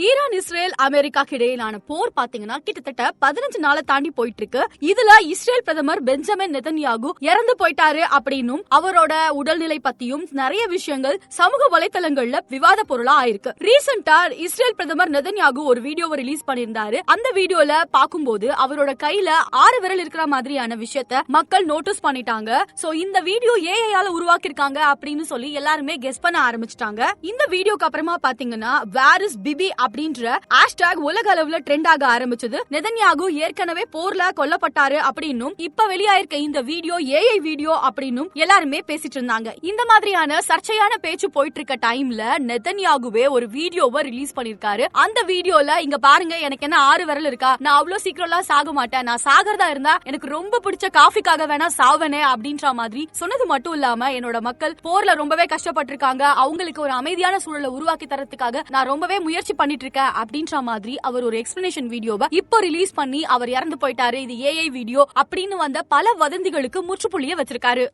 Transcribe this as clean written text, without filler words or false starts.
Iran Israel அமெரிக்காக்கு இடையிலான போர் பாத்தீங்கன்னா கிட்டத்தட்ட 15 நாளை தாண்டி போயிட்டு இருக்கு. இதுல இஸ்ரேல் பிரதமர் பெஞ்சமின் நெதன்யாகு இறந்து போயிட்டாரு அப்படின்னும் அவரோட உடல்நிலை பத்தியும் நிறைய விஷயங்கள் சமூக வலைதளங்கள்ல விவாத பொருளா ஆயிருக்கு. ரீசெண்டா இஸ்ரேல் பிரதமர் நெதன்யாகு ஒரு வீடியோவை ரிலீஸ் பண்ணியிருந்தாரு. அந்த வீடியோல பாக்கும்போது அவரோட கையில 6 விரல் இருக்கிற மாதிரியான விஷயத்த மக்கள் நோட்டீஸ் பண்ணிட்டாங்க. சோ இந்த வீடியோ ஏஐயால உருவாக்கிருக்காங்க அப்படின்னு சொல்லி எல்லாருமே கெஸ் பண்ண ஆரம்பிச்சிட்டாங்க. இந்த வீடியோக்கு அப்புறமா பாத்தீங்கன்னா வேர் இஸ் பிபி அப்படின்ற ஹேஷ்டாக் உலக அளவுல ட்ரெண்ட் ஆக ஆரம்பிச்சது. நெதன்யாகு ஏற்கனவே போர்ல கொல்லப்பட்டாரு அப்படின்னும் இப்ப வெளியாயிருக்க இந்த வீடியோ ஏஐ வீடியோ அப்படின்னும் எல்லாருமே பேசிட்டு இருந்தாங்க. இந்த மாதிரியான சர்ச்சையான பேச்சு போயிட்டு இருக்க டைம்ல நெதன்யாகுவே ஒரு வீடியோவை ரிலீஸ் பண்ணிருக்காரு. அந்த வீடியோல இங்க பாருங்க, எனக்கு என்ன 6 விரல் இருக்கா, நான் அவ்வளவு சீக்கிரம்லாம் சாக மாட்டேன், நான் சாகிறதா இருந்தா எனக்கு ரொம்ப பிடிச்ச காஃபிக்காக வேணா சாவனே அப்படின்ற மாதிரி சொன்னது மட்டும் இல்லாம என்னோட மக்கள் போர்ல ரொம்பவே கஷ்டப்பட்டிருக்காங்க, அவங்களுக்கு ஒரு அமைதியான சூழலை உருவாக்கி தரத்துக்காக நான் ரொம்பவே முயற்சி பண்ணிட்டு இருக்கேன் அப்படின்ற மாதிரி அவர் ஒரு எக்ஸ்பிளனேஷன் வீடியோவை இப்போ ரிலீஸ் பண்ணி அவர் இறந்து போயிட்டாரு, இது ஏஐ வீடியோ அப்படின்னு வந்த பல வதந்திகளுக்கு முற்றுப்புள்ளிய வச்சிருக்காரு.